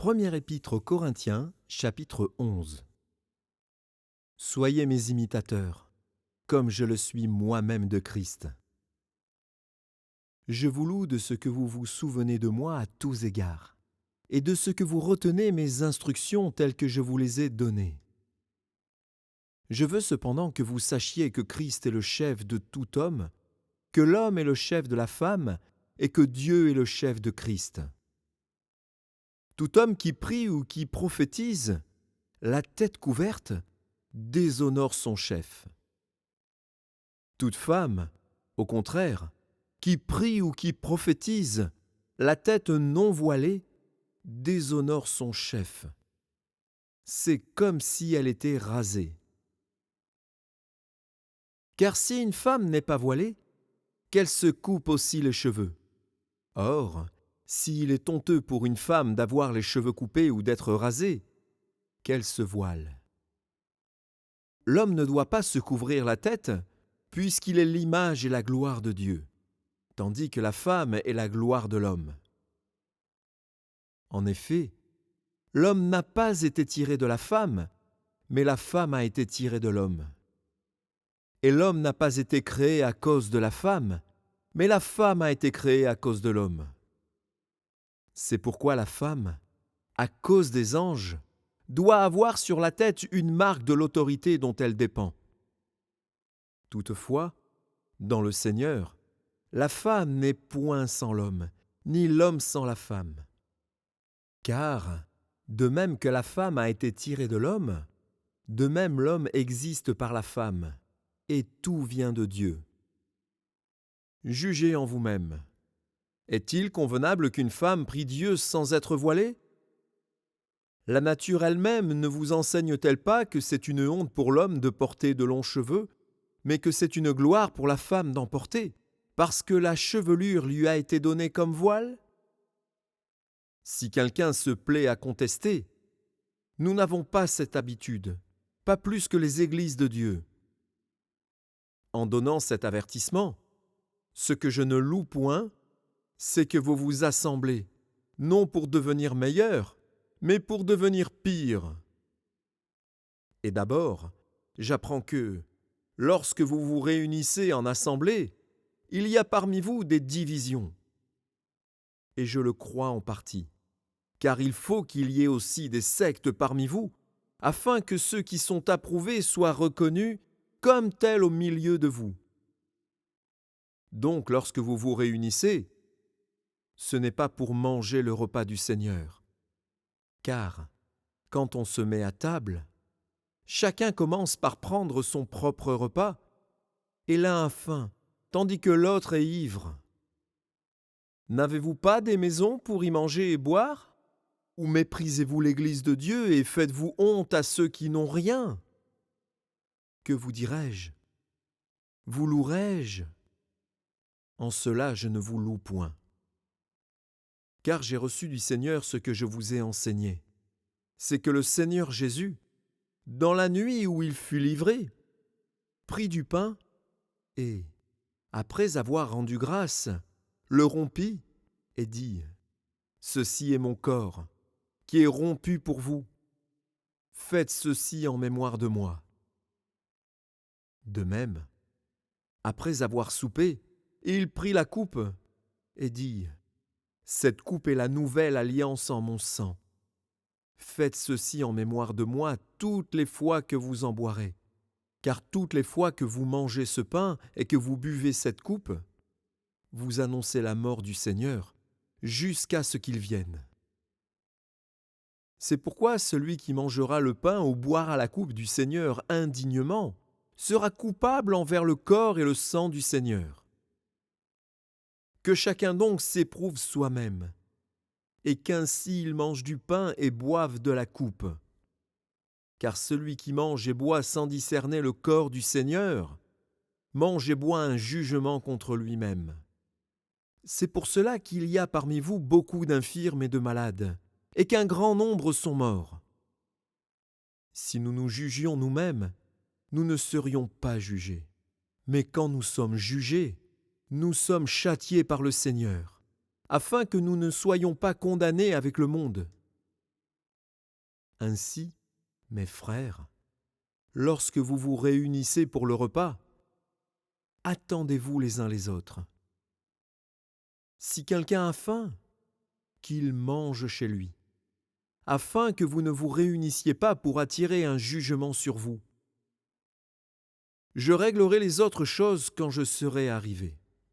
Première épître aux Corinthiens, chapitre 11. Soyez mes imitateurs, comme je le suis moi-même de Christ. Je vous loue de ce que vous vous souvenez de moi à tous égards, et de ce que vous retenez mes instructions telles que je vous les ai données. Je veux cependant que vous sachiez que Christ est le chef de tout homme, que l'homme est le chef de la femme, et que Dieu est le chef de Christ. Tout homme qui prie ou qui prophétise, la tête couverte, déshonore son chef. Toute femme, au contraire, qui prie ou qui prophétise, la tête non voilée, déshonore son chef. C'est comme si elle était rasée. Car si une femme n'est pas voilée, qu'elle se coupe aussi les cheveux. Or, s'il est honteux pour une femme d'avoir les cheveux coupés ou d'être rasée, qu'elle se voile. L'homme ne doit pas se couvrir la tête, puisqu'il est l'image et la gloire de Dieu, tandis que la femme est la gloire de l'homme. En effet, l'homme n'a pas été tiré de la femme, mais la femme a été tirée de l'homme. Et l'homme n'a pas été créé à cause de la femme, mais la femme a été créée à cause de l'homme. C'est pourquoi la femme, à cause des anges, doit avoir sur la tête une marque de l'autorité dont elle dépend. Toutefois, dans le Seigneur, la femme n'est point sans l'homme, ni l'homme sans la femme. Car, de même que la femme a été tirée de l'homme, de même l'homme existe par la femme, et tout vient de Dieu. Jugez en vous-même. Est-il convenable qu'une femme prie Dieu sans être voilée? La nature elle-même ne vous enseigne-t-elle pas que c'est une honte pour l'homme de porter de longs cheveux, mais que c'est une gloire pour la femme d'en porter, parce que la chevelure lui a été donnée comme voile? Si quelqu'un se plaît à contester, nous n'avons pas cette habitude, pas plus que les églises de Dieu. En donnant cet avertissement, ce que je ne loue point, c'est que vous vous assemblez, non pour devenir meilleurs, mais pour devenir pires. Et d'abord, j'apprends que, lorsque vous vous réunissez en assemblée, il y a parmi vous des divisions. Et je le crois en partie, car il faut qu'il y ait aussi des sectes parmi vous, afin que ceux qui sont approuvés soient reconnus comme tels au milieu de vous. Donc, lorsque vous vous réunissez, ce n'est pas pour manger le repas du Seigneur. Car, quand on se met à table, chacun commence par prendre son propre repas, et l'un a faim, tandis que l'autre est ivre. N'avez-vous pas des maisons pour y manger et boire? Ou méprisez-vous l'Église de Dieu et faites-vous honte à ceux qui n'ont rien? Que vous dirai-je? Vous louerai-je? En cela, je ne vous loue point. Car j'ai reçu du Seigneur ce que je vous ai enseigné. C'est que le Seigneur Jésus, dans la nuit où il fut livré, prit du pain et, après avoir rendu grâce, le rompit et dit : « Ceci est mon corps, qui est rompu pour vous. Faites ceci en mémoire de moi. » De même, après avoir soupé, il prit la coupe et dit : « Cette coupe est la nouvelle alliance en mon sang. Faites ceci en mémoire de moi toutes les fois que vous en boirez. Car toutes les fois que vous mangez ce pain et que vous buvez cette coupe, vous annoncez la mort du Seigneur jusqu'à ce qu'il vienne. C'est pourquoi celui qui mangera le pain ou boira la coupe du Seigneur indignement sera coupable envers le corps et le sang du Seigneur. Que chacun donc s'éprouve soi-même, et qu'ainsi il mange du pain et boive de la coupe. Car celui qui mange et boit sans discerner le corps du Seigneur mange et boit un jugement contre lui-même. C'est pour cela qu'il y a parmi vous beaucoup d'infirmes et de malades, et qu'un grand nombre sont morts. Si nous nous jugions nous-mêmes, nous ne serions pas jugés. Mais quand nous sommes jugés, nous sommes châtiés par le Seigneur, afin que nous ne soyons pas condamnés avec le monde. Ainsi, mes frères, lorsque vous vous réunissez pour le repas, attendez-vous les uns les autres. Si quelqu'un a faim, qu'il mange chez lui, afin que vous ne vous réunissiez pas pour attirer un jugement sur vous. Je réglerai les autres choses quand je serai arrivé.